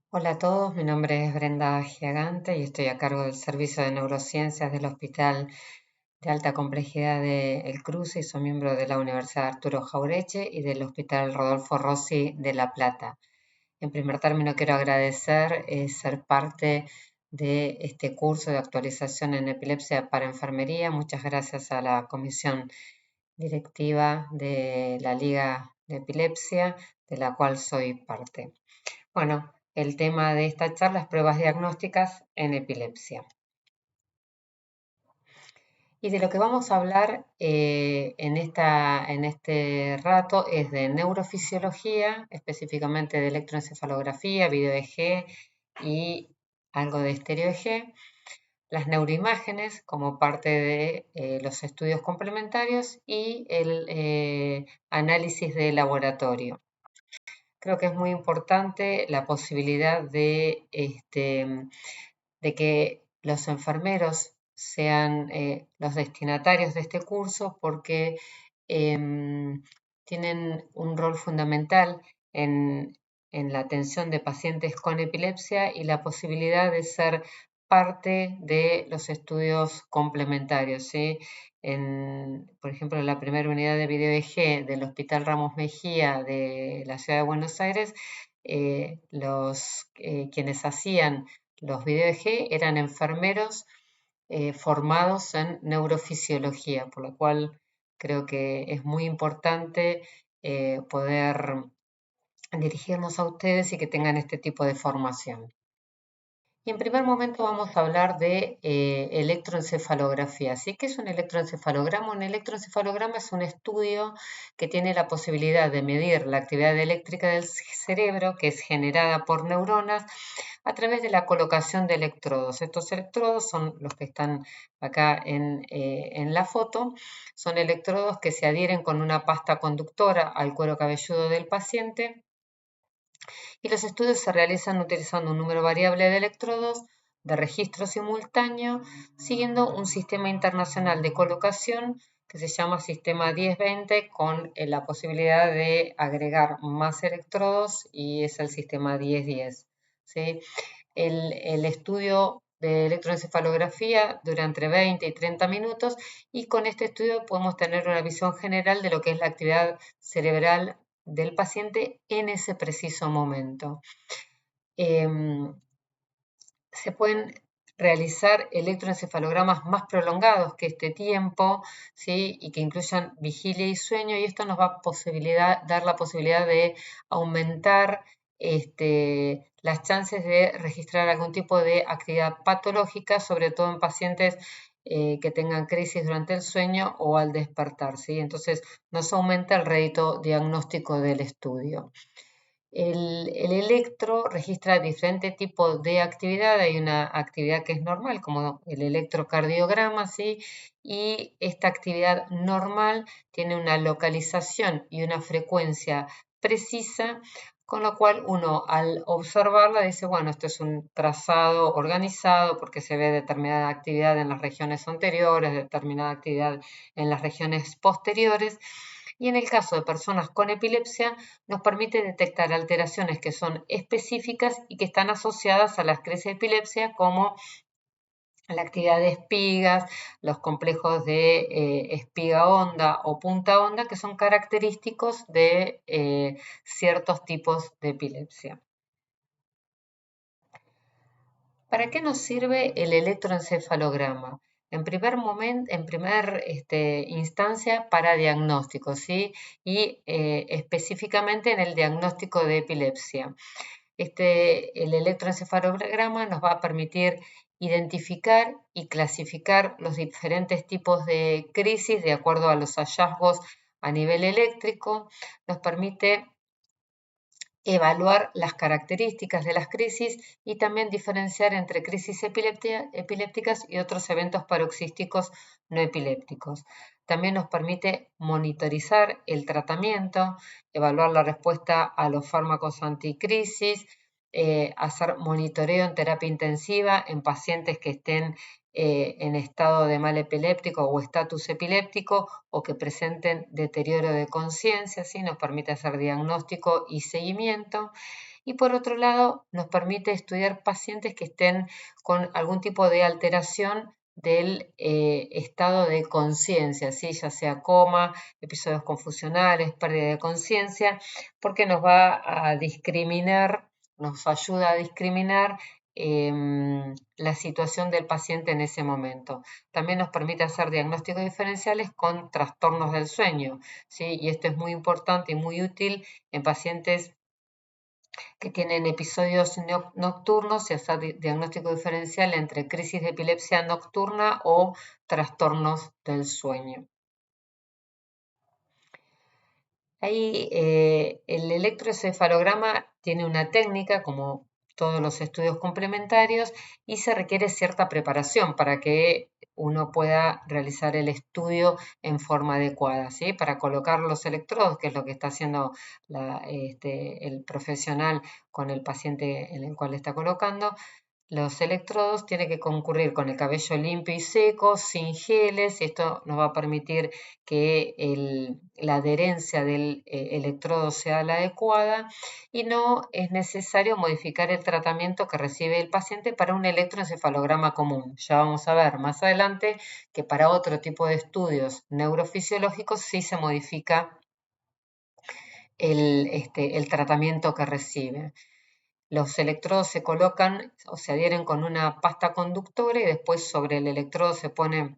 Hola a todos, mi nombre es Brenda Giagante y estoy a cargo del Servicio de Neurociencias del Hospital de Alta Complejidad de El Cruce y soy miembro de la Universidad Arturo Jaureche y del Hospital Rodolfo Rossi de La Plata. En primer término, quiero agradecer ser parte de este curso de actualización en epilepsia para enfermería. Muchas gracias a la comisión directiva de la Liga de Epilepsia, de la cual soy parte. Bueno, el tema de esta charla es pruebas diagnósticas en epilepsia. Y de lo que vamos a hablar en este rato es de neurofisiología, específicamente de electroencefalografía, video EG y algo de estéreo EG, las neuroimágenes como parte de los estudios complementarios y el análisis de laboratorio. Creo que es muy importante la posibilidad de que los enfermeros sean los destinatarios de este curso porque tienen un rol fundamental en la atención de pacientes con epilepsia y la posibilidad de ser parte de los estudios complementarios, ¿sí? Por ejemplo, en la primera unidad de video EG del Hospital Ramos Mejía de la Ciudad de Buenos Aires, quienes hacían los video EG eran enfermeros formados en neurofisiología, por lo cual creo que es muy importante poder dirigirnos a ustedes y que tengan este tipo de formación. Y en primer momento vamos a hablar de electroencefalografía. ¿Sí? ¿Qué es un electroencefalograma? Un electroencefalograma es un estudio que tiene la posibilidad de medir la actividad eléctrica del cerebro, que es generada por neuronas, a través de la colocación de electrodos. Estos electrodos son los que están acá en la foto. Son electrodos que se adhieren con una pasta conductora al cuero cabelludo del paciente y los estudios se realizan utilizando un número variable de electrodos de registro simultáneo, siguiendo un sistema internacional de colocación que se llama sistema 10-20 con la posibilidad de agregar más electrodos y es el sistema 10-10. ¿Sí? El estudio de electroencefalografía dura entre 20 y 30 minutos y con este estudio podemos tener una visión general de lo que es la actividad cerebral del paciente en ese preciso momento. Se pueden realizar electroencefalogramas más prolongados que este tiempo, ¿sí? Y que incluyan vigilia y sueño, y esto nos va a dar la posibilidad de aumentar las chances de registrar algún tipo de actividad patológica, sobre todo en pacientes que tengan crisis durante el sueño o al despertar, ¿sí? Entonces nos aumenta el rédito diagnóstico del estudio. El electro registra diferentes tipos de actividad. Hay una actividad que es normal, como el electrocardiograma, ¿sí? Y esta actividad normal tiene una localización y una frecuencia precisa, con lo cual uno al observarla dice, bueno, esto es un trazado organizado porque se ve determinada actividad en las regiones anteriores, determinada actividad en las regiones posteriores. Y en el caso de personas con epilepsia, nos permite detectar alteraciones que son específicas y que están asociadas a las crisis de epilepsia, como la actividad de espigas, los complejos de espiga honda o punta honda, que son característicos de ciertos tipos de epilepsia. ¿Para qué nos sirve el electroencefalograma? En primer instancia para diagnóstico, ¿sí? Y específicamente en el diagnóstico de epilepsia. El electroencefalograma nos va a permitir identificar y clasificar los diferentes tipos de crisis de acuerdo a los hallazgos a nivel eléctrico, nos permite evaluar las características de las crisis y también diferenciar entre crisis epilépticas y otros eventos paroxísticos no epilépticos. También nos permite monitorizar el tratamiento, evaluar la respuesta a los fármacos anticrisis, hacer monitoreo en terapia intensiva en pacientes que estén en estado de mal epiléptico o estatus epiléptico o que presenten deterioro de conciencia, ¿sí? Nos permite hacer diagnóstico y seguimiento. y por otro lado nos permite estudiar pacientes que estén con algún tipo de alteración del estado de conciencia, ¿sí? Ya sea coma, episodios confusionales, pérdida de conciencia, porque nos va a discriminar, nos ayuda a discriminar la situación del paciente en ese momento. También nos permite hacer diagnósticos diferenciales con trastornos del sueño, ¿sí? Y esto es muy importante y muy útil en pacientes que tienen episodios nocturnos y hacer diagnóstico diferencial entre crisis de epilepsia nocturna o trastornos del sueño. Ahí el electroencefalograma tiene una técnica, como todos los estudios complementarios, y se requiere cierta preparación para que uno pueda realizar el estudio en forma adecuada, ¿sí? Para colocar los electrodos, que es lo que está haciendo el profesional con el paciente en el cual está colocando, los electrodos tienen que concurrir con el cabello limpio y seco, sin geles, y esto nos va a permitir que la adherencia del electrodo sea la adecuada y no es necesario modificar el tratamiento que recibe el paciente para un electroencefalograma común. Ya vamos a ver más adelante que para otro tipo de estudios neurofisiológicos sí se modifica el tratamiento que recibe. Los electrodos se colocan o se adhieren con una pasta conductora y después sobre el electrodo se pone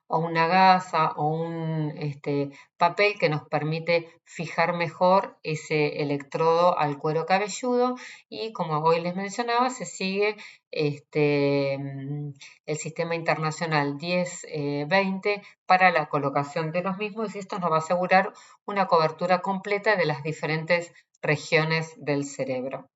o una gasa o un papel que nos permite fijar mejor ese electrodo al cuero cabelludo y como hoy les mencionaba se sigue el sistema internacional 10-20 para la colocación de los mismos y esto nos va a asegurar una cobertura completa de las diferentes regiones del cerebro.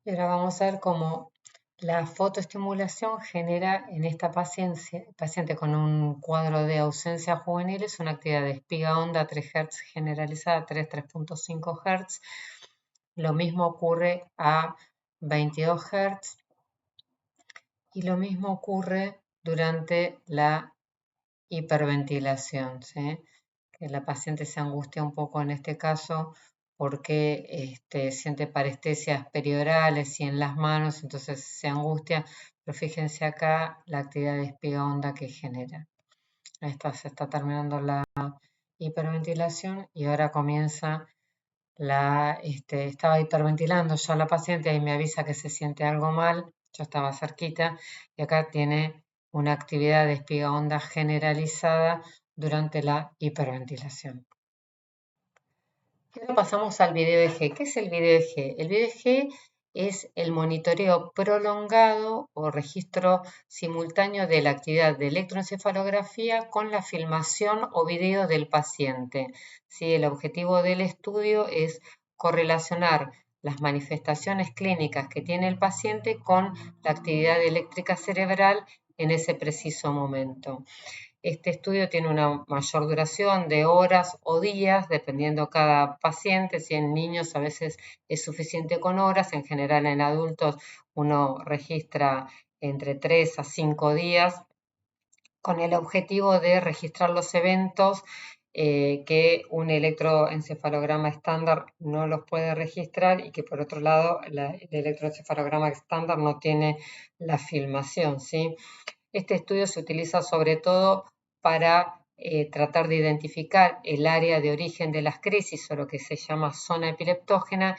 Y ahora vamos a ver cómo la fotoestimulación genera en esta paciente con un cuadro de ausencia juvenil es una actividad de espiga onda 3 Hz generalizada, 3.5 Hz. Lo mismo ocurre a 22 Hz y lo mismo ocurre durante la hiperventilación, ¿sí? Que la paciente se angustia un poco en este caso porque siente parestesias periorales y en las manos, entonces se angustia, pero fíjense acá la actividad de espiga onda que genera. Se está terminando la hiperventilación y ahora comienza estaba hiperventilando ya la paciente y me avisa que se siente algo mal, yo estaba cerquita y acá tiene una actividad de espiga onda generalizada durante la hiperventilación. Y ahora pasamos al video EG. ¿Qué es el video EG? El video EG es el monitoreo prolongado o registro simultáneo de la actividad de electroencefalografía con la filmación o video del paciente. ¿Sí? El objetivo del estudio es correlacionar las manifestaciones clínicas que tiene el paciente con la actividad eléctrica cerebral en ese preciso momento. Este estudio tiene una mayor duración de horas o días, dependiendo cada paciente. Si en niños a veces es suficiente con horas, en general en adultos uno registra entre 3 a 5 días con el objetivo de registrar los eventos que un electroencefalograma estándar no los puede registrar y que por otro lado el electroencefalograma estándar no tiene la filmación, ¿sí? Este estudio se utiliza sobre todo para tratar de identificar el área de origen de las crisis o lo que se llama zona epileptógena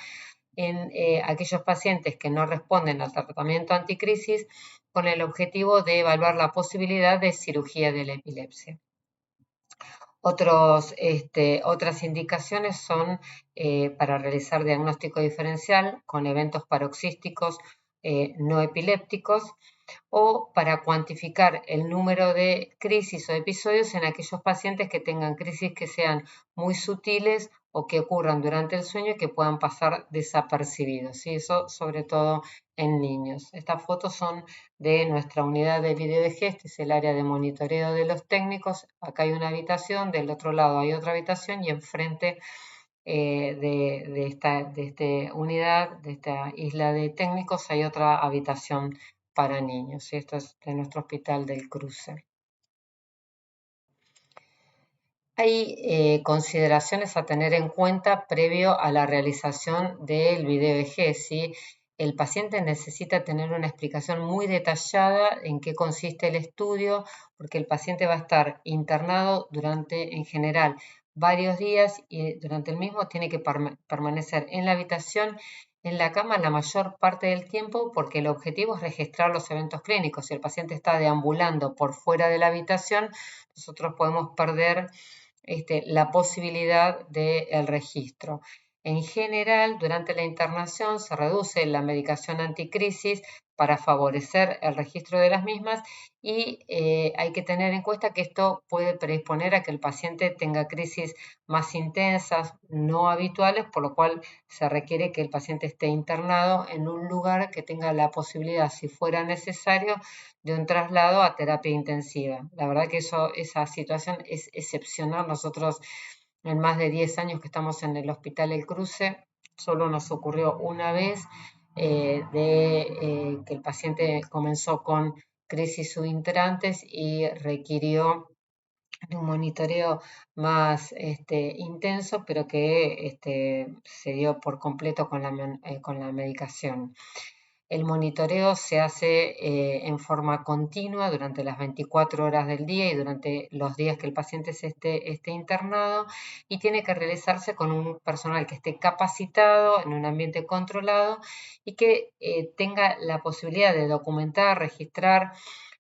en aquellos pacientes que no responden al tratamiento anticrisis con el objetivo de evaluar la posibilidad de cirugía de la epilepsia. Otras indicaciones son para realizar diagnóstico diferencial con eventos paroxísticos no epilépticos o para cuantificar el número de crisis o episodios en aquellos pacientes que tengan crisis que sean muy sutiles o que ocurran durante el sueño y que puedan pasar desapercibidos, ¿sí? Eso sobre todo en niños. Estas fotos son de nuestra unidad de video de este es el área de monitoreo de los técnicos. Acá hay una habitación, del otro lado hay otra habitación y enfrente de esta unidad, de esta isla de técnicos, hay otra habitación para niños. Y esto es de nuestro hospital del Cruce. Hay consideraciones a tener en cuenta previo a la realización del video EG, ¿sí? El paciente necesita tener una explicación muy detallada en qué consiste el estudio, porque el paciente va a estar internado durante, en general, varios días y durante el mismo tiene que permanecer en la habitación, en la cama la mayor parte del tiempo, porque el objetivo es registrar los eventos clínicos. Si el paciente está deambulando por fuera de la habitación, nosotros podemos perder la posibilidad del registro. En general, durante la internación se reduce la medicación anticrisis para favorecer el registro de las mismas y hay que tener en cuenta que esto puede predisponer a que el paciente tenga crisis más intensas, no habituales, por lo cual se requiere que el paciente esté internado en un lugar que tenga la posibilidad, si fuera necesario, de un traslado a terapia intensiva. La verdad que esa situación es excepcional. Nosotros en más de 10 años que estamos en el Hospital El Cruce, solo nos ocurrió una vez que el paciente comenzó con crisis subinterantes y requirió de un monitoreo más intenso, pero que se dio por completo con la medicación. El monitoreo se hace en forma continua durante las 24 horas del día y durante los días que el paciente esté internado, y tiene que realizarse con un personal que esté capacitado en un ambiente controlado y que tenga la posibilidad de documentar, registrar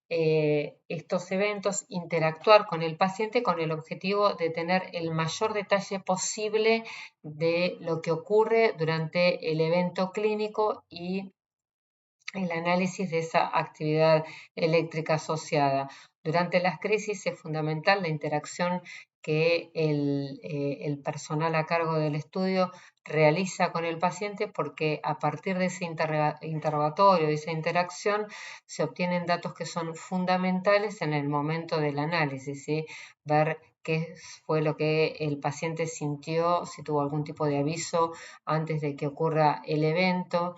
estos eventos, interactuar con el paciente con el objetivo de tener el mayor detalle posible de lo que ocurre durante el evento clínico y el análisis de esa actividad eléctrica asociada. Durante las crisis es fundamental la interacción que el personal a cargo del estudio realiza con el paciente, porque a partir de ese interrogatorio, de esa interacción, se obtienen datos que son fundamentales en el momento del análisis, ¿sí? Ver qué fue lo que el paciente sintió, si tuvo algún tipo de aviso antes de que ocurra el evento,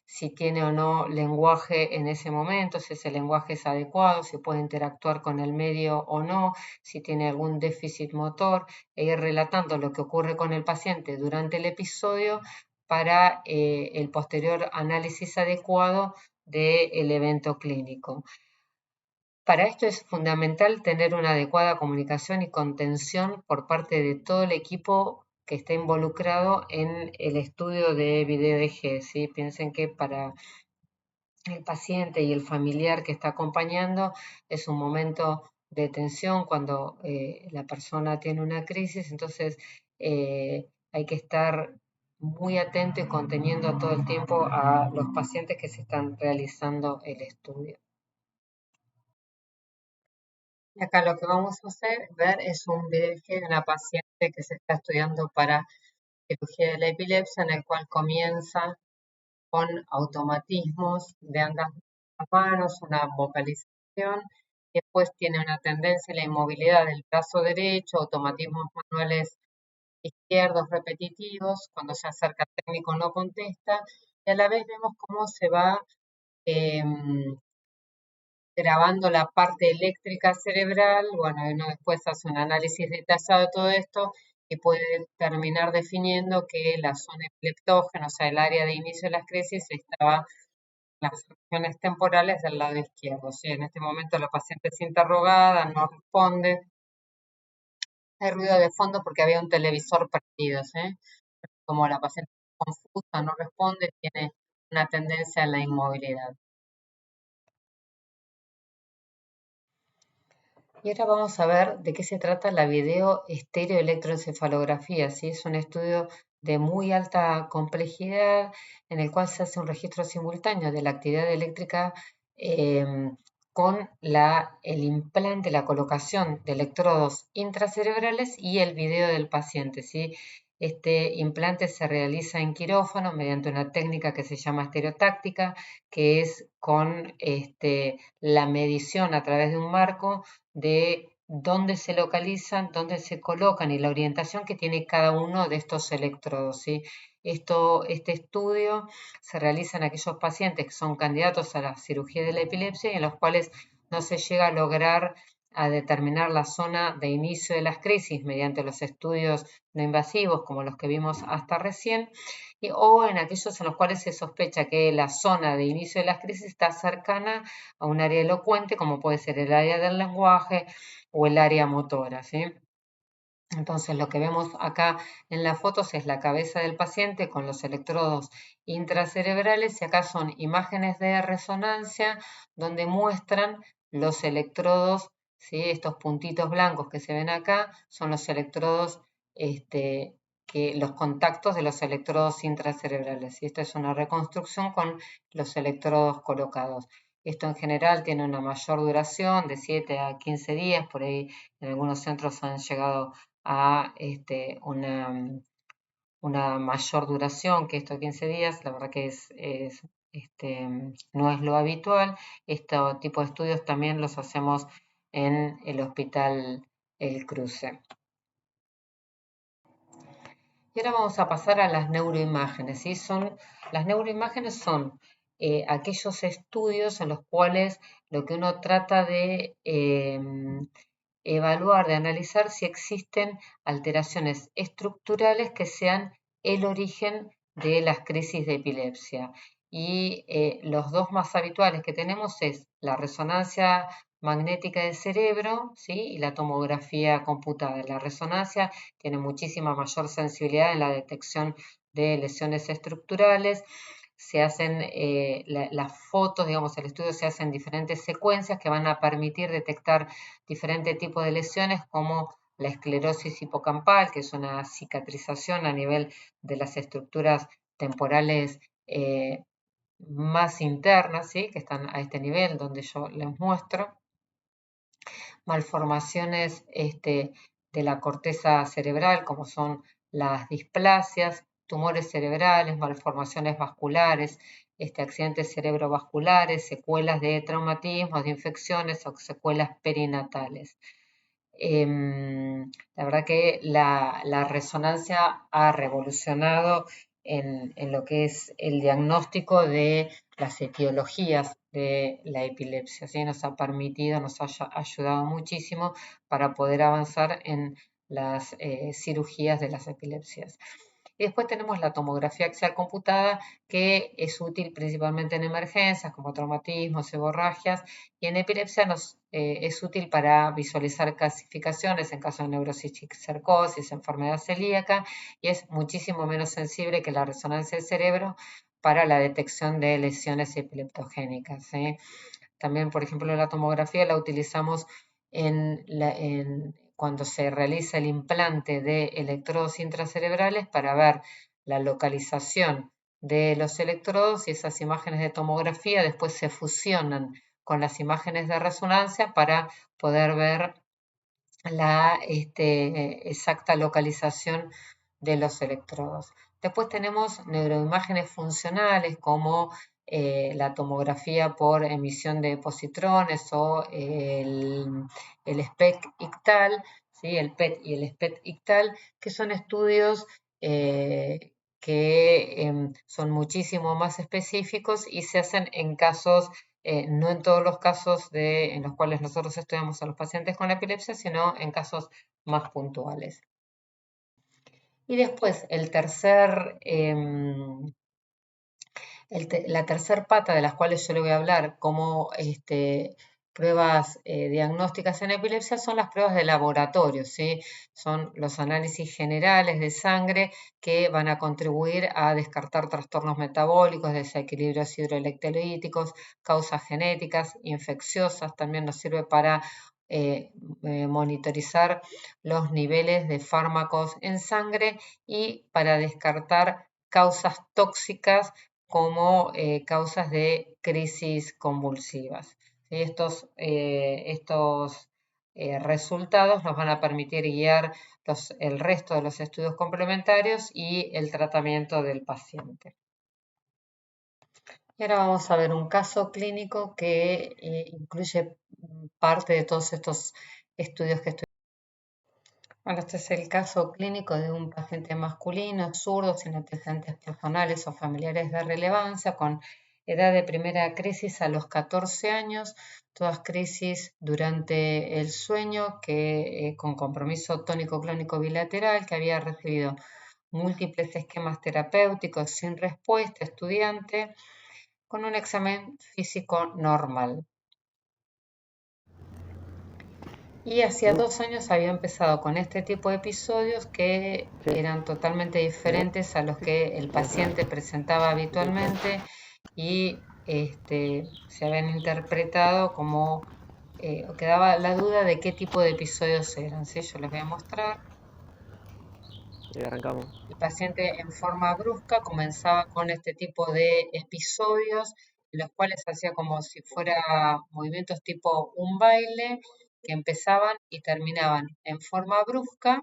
si tiene o no lenguaje en ese momento, si ese lenguaje es adecuado, si puede interactuar con el medio o no, si tiene algún déficit motor, e ir relatando lo que ocurre con el paciente durante el episodio para el posterior análisis adecuado del evento clínico. Para esto es fundamental tener una adecuada comunicación y contención por parte de todo el equipo que está involucrado en el estudio de video EG, ¿sí? Piensen que para el paciente y el familiar que está acompañando es un momento de tensión cuando la persona tiene una crisis, entonces hay que estar muy atento y conteniendo todo el tiempo a los pacientes que se están realizando el estudio. Y acá lo que vamos a ver es un video de una paciente que se está estudiando para cirugía de la epilepsia, en el cual comienza con automatismos de ambas manos, una vocalización, y después tiene una tendencia a la inmovilidad del brazo derecho, automatismos manuales izquierdos repetitivos, cuando se acerca al técnico no contesta, y a la vez vemos cómo se va grabando la parte eléctrica cerebral. Bueno, uno después hace un análisis detallado de todo esto y puede terminar definiendo que la zona epileptógena, o sea, el área de inicio de las crisis, estaba en las regiones temporales del lado izquierdo. ¿Sí? En este momento la paciente es interrogada, no responde. Hay ruido de fondo porque había un televisor prendido, ¿sí? Como la paciente confusa, no responde, tiene una tendencia a la inmovilidad. Y ahora vamos a ver de qué se trata la video estereoelectroencefalografía, ¿sí? Es un estudio de muy alta complejidad en el cual se hace un registro simultáneo de la actividad eléctrica con el implante, la colocación de electrodos intracerebrales y el video del paciente, ¿sí? Este implante se realiza en quirófano mediante una técnica que se llama estereotáctica, que es con la medición a través de un marco de dónde se localizan, dónde se colocan y la orientación que tiene cada uno de estos electrodos, ¿sí? Este estudio se realiza en aquellos pacientes que son candidatos a la cirugía de la epilepsia y en los cuales no se llega a lograr a determinar la zona de inicio de las crisis mediante los estudios no invasivos como los que vimos hasta recién, o en aquellos en los cuales se sospecha que la zona de inicio de las crisis está cercana a un área elocuente, como puede ser el área del lenguaje o el área motora, ¿sí? Entonces, lo que vemos acá en las fotos es la cabeza del paciente con los electrodos intracerebrales y acá son imágenes de resonancia donde muestran los electrodos, ¿sí? Estos puntitos blancos que se ven acá son los electrodos, los contactos de los electrodos intracerebrales. Y esta es una reconstrucción con los electrodos colocados. Esto en general tiene una mayor duración de 7 a 15 días, por ahí en algunos centros han llegado a una mayor duración que estos 15 días. La verdad que no es lo habitual. Este tipo de estudios también los hacemos en el Hospital El Cruce. Y ahora vamos a pasar a las neuroimágenes. ¿Sí? Las neuroimágenes son aquellos estudios en los cuales lo que uno trata de evaluar, de analizar si existen alteraciones estructurales que sean el origen de las crisis de epilepsia. Y los dos más habituales que tenemos es la resonancia magnética del cerebro, ¿sí? Y la tomografía computada. La resonancia tiene muchísima mayor sensibilidad en la detección de lesiones estructurales. Se hacen las fotos, digamos, el estudio se hace en diferentes secuencias que van a permitir detectar diferentes tipos de lesiones como la esclerosis hipocampal, que es una cicatrización a nivel de las estructuras temporales más internas, ¿sí? Que están a este nivel donde yo les muestro. Malformaciones de la corteza cerebral, como son las displasias, tumores cerebrales, malformaciones vasculares, accidentes cerebrovasculares, secuelas de traumatismos, de infecciones o secuelas perinatales. La verdad que la resonancia ha revolucionado en lo que es el diagnóstico de las etiologías de la epilepsia. ¿Sí? Nos ha permitido, nos ha ayudado muchísimo para poder avanzar en las cirugías de las epilepsias. Y después tenemos la tomografía axial computada, que es útil principalmente en emergencias como traumatismos, hemorragias, y en epilepsia es útil para visualizar calcificaciones en caso de neurocisticercosis, enfermedad celíaca, y es muchísimo menos sensible que la resonancia del cerebro para la detección de lesiones epileptogénicas. ¿Sí? También, por ejemplo, la tomografía la utilizamos cuando se realiza el implante de electrodos intracerebrales para ver la localización de los electrodos y esas imágenes de tomografía después se fusionan con las imágenes de resonancia para poder ver la exacta localización de los electrodos. Después tenemos neuroimágenes funcionales como la tomografía por emisión de positrones o el SPECT ictal, ¿sí? El PET y el SPECT ictal, que son estudios que son muchísimo más específicos y se hacen en casos no en todos los casos en los cuales nosotros estudiamos a los pacientes con epilepsia, sino en casos más puntuales. Y después, la tercer pata de las cuales yo le voy a hablar como pruebas diagnósticas en epilepsia son las pruebas de laboratorio, ¿sí? Son los análisis generales de sangre que van a contribuir a descartar trastornos metabólicos, desequilibrios hidroelectrolíticos, causas genéticas, infecciosas. También nos sirve para monitorizar los niveles de fármacos en sangre y para descartar causas tóxicas como causas de crisis convulsivas. ¿Sí? Estos resultados nos van a permitir guiar el resto de los estudios complementarios y el tratamiento del paciente. Y ahora vamos a ver un caso clínico que incluye parte de todos estos estudios que estoy. Bueno, este es el caso clínico de un paciente masculino, zurdo, sin antecedentes personales o familiares de relevancia, con edad de primera crisis a los 14 años, todas crisis durante el sueño que con compromiso tónico-clónico bilateral, que había recibido múltiples esquemas terapéuticos sin respuesta, estudiante, con un examen físico normal. Y hacía 2 años había empezado con este tipo de episodios que eran totalmente diferentes a los que el paciente presentaba habitualmente y se habían interpretado como, quedaba la duda de qué tipo de episodios eran. ¿Sí? Yo les voy a mostrar. Y arrancamos. El paciente en forma brusca comenzaba con este tipo de episodios, en los cuales hacía como si fuera movimientos tipo un baile, que empezaban y terminaban en forma brusca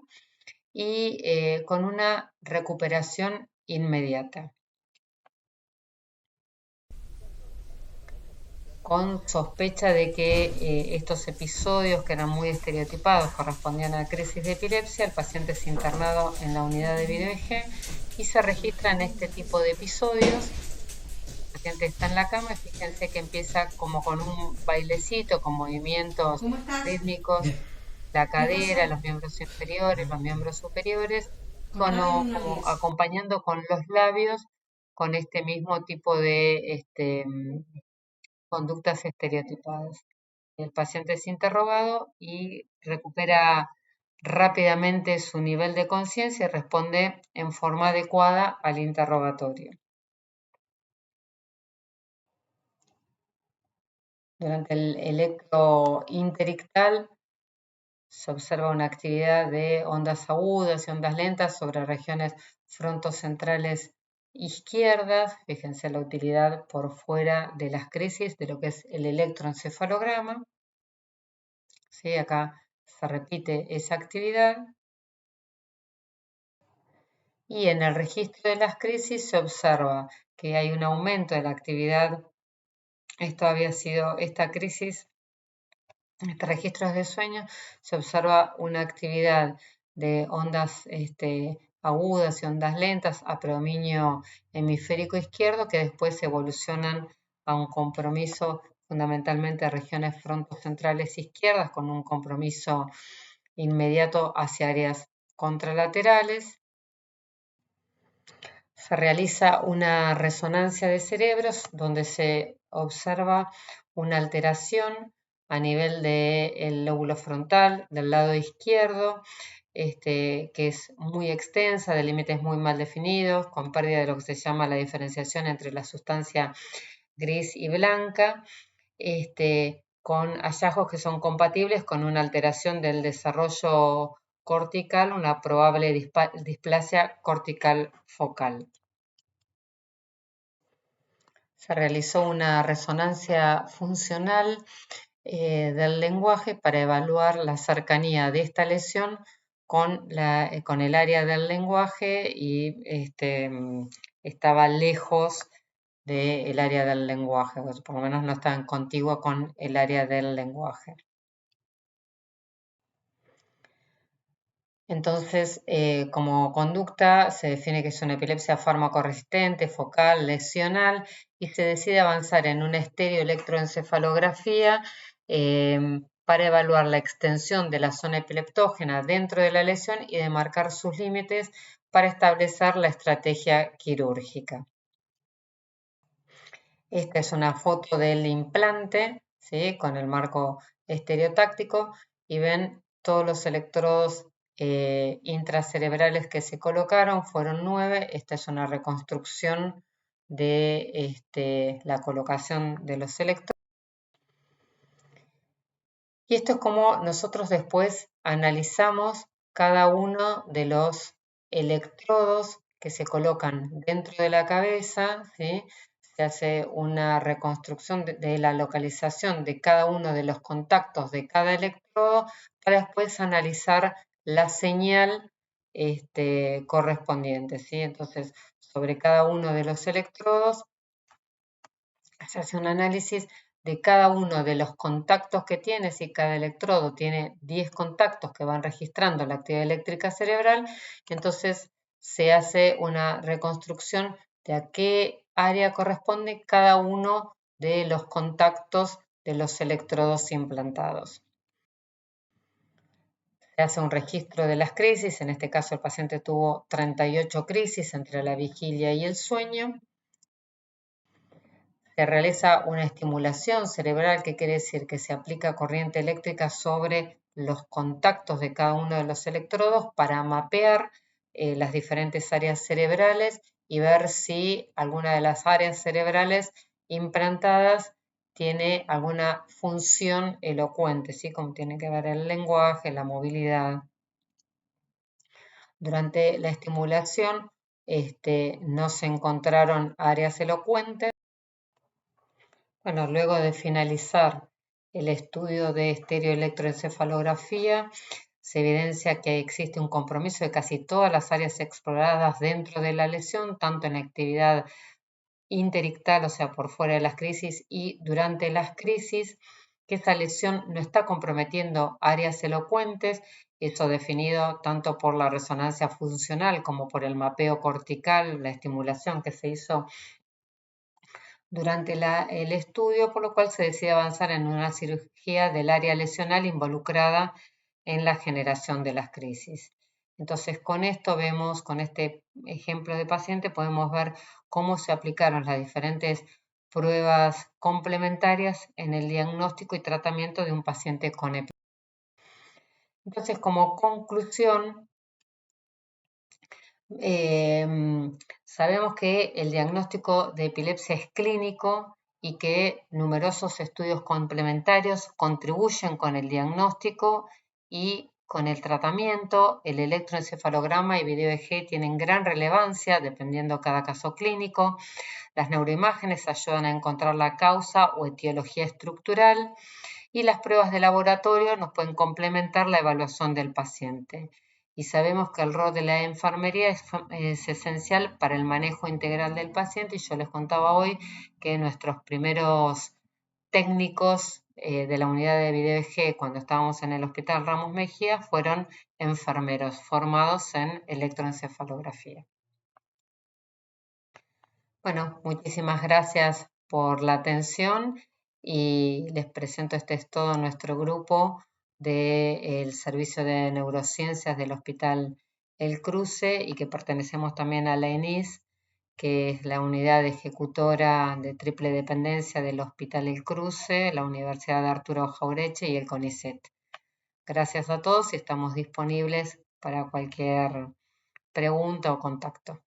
y con una recuperación inmediata, con sospecha de que estos episodios, que eran muy estereotipados, correspondían a crisis de epilepsia. El paciente es internado en la unidad de video-EG y se registran este tipo de episodios. El paciente está en la cama y fíjense que empieza como con un bailecito, con movimientos rítmicos, la cadera, los miembros inferiores, los miembros superiores, como acompañando con los labios con este mismo tipo de conductas estereotipadas. El paciente es interrogado y recupera rápidamente su nivel de conciencia y responde en forma adecuada al interrogatorio. Durante el electro interictal se observa una actividad de ondas agudas y ondas lentas sobre regiones frontocentrales izquierdas. Fíjense la utilidad por fuera de las crisis de lo que es el electroencefalograma. ¿Sí? Acá se repite esa actividad. Y en el registro de las crisis se observa que hay un aumento de la actividad. Esta crisis, estos registros de sueño, se observa una actividad de ondas agudas y ondas lentas a predominio hemisférico izquierdo, que después evolucionan a un compromiso fundamentalmente de regiones frontocentrales izquierdas, con un compromiso inmediato hacia áreas contralaterales. Se realiza una resonancia de cerebros donde se observa una alteración a nivel del lóbulo frontal del lado izquierdo, que es muy extensa, de límites muy mal definidos, con pérdida de lo que se llama la diferenciación entre la sustancia gris y blanca, con hallazgos que son compatibles con una alteración del desarrollo cortical, una probable displasia cortical focal. Se realizó una resonancia funcional del lenguaje para evaluar la cercanía de esta lesión con el área del lenguaje y estaba lejos del área del lenguaje, o por lo menos no estaba en contigua con el área del lenguaje. Entonces, como conducta se define que es una epilepsia fármaco-resistente, focal, lesional, y se decide avanzar en una estereoelectroencefalografía para evaluar la extensión de la zona epileptógena dentro de la lesión y demarcar sus límites para establecer la estrategia quirúrgica. Esta es una foto del implante, ¿sí? Con el marco estereotáctico, y ven todos los electrodos intracerebrales que se colocaron, fueron 9. Esta es una reconstrucción de la colocación de los electrodos. Y esto es como nosotros después analizamos cada uno de los electrodos que se colocan dentro de la cabeza, ¿sí? Se hace una reconstrucción de la localización de cada uno de los contactos de cada electrodo para después analizar la señal correspondiente, ¿sí? Entonces, sobre cada uno de los electrodos se hace un análisis de cada uno de los contactos que tiene. Si cada electrodo tiene 10 contactos que van registrando la actividad eléctrica cerebral, entonces se hace una reconstrucción de a qué área corresponde cada uno de los contactos de los electrodos implantados. Se hace un registro de las crisis, en este caso el paciente tuvo 38 crisis entre la vigilia y el sueño. Se realiza una estimulación cerebral, que quiere decir que se aplica corriente eléctrica sobre los contactos de cada uno de los electrodos para mapear las diferentes áreas cerebrales y ver si alguna de las áreas cerebrales implantadas tiene alguna función elocuente, ¿sí? Como tiene que ver el lenguaje, la movilidad. Durante la estimulación no se encontraron áreas elocuentes. Bueno, luego de finalizar el estudio de estereoelectroencefalografía, se evidencia que existe un compromiso de casi todas las áreas exploradas dentro de la lesión, tanto en la actividad interictal, o sea, por fuera de las crisis, y durante las crisis, que esta lesión no está comprometiendo áreas elocuentes, esto definido tanto por la resonancia funcional como por el mapeo cortical, la estimulación que se hizo durante el estudio, por lo cual se decide avanzar en una cirugía del área lesional involucrada en la generación de las crisis. Entonces, con esto vemos, con este ejemplo de paciente, podemos ver cómo se aplicaron las diferentes pruebas complementarias en el diagnóstico y tratamiento de un paciente con epilepsia. Entonces, como conclusión, sabemos que el diagnóstico de epilepsia es clínico y que numerosos estudios complementarios contribuyen con el diagnóstico y con el tratamiento. El electroencefalograma y video EEG tienen gran relevancia dependiendo cada caso clínico. Las neuroimágenes ayudan a encontrar la causa o etiología estructural y las pruebas de laboratorio nos pueden complementar la evaluación del paciente. Y sabemos que el rol de la enfermería es esencial para el manejo integral del paciente, y yo les contaba hoy que nuestros primeros técnicos de la unidad de video EEG cuando estábamos en el Hospital Ramos Mejía fueron enfermeros formados en electroencefalografía. Bueno, muchísimas gracias por la atención y les presento, este es todo nuestro grupo del Servicio de Neurociencias del Hospital El Cruce, y que pertenecemos también a la ENIS, que es la unidad ejecutora de triple dependencia del Hospital El Cruce, la Universidad de Arturo Jauretche y el CONICET. Gracias a todos y estamos disponibles para cualquier pregunta o contacto.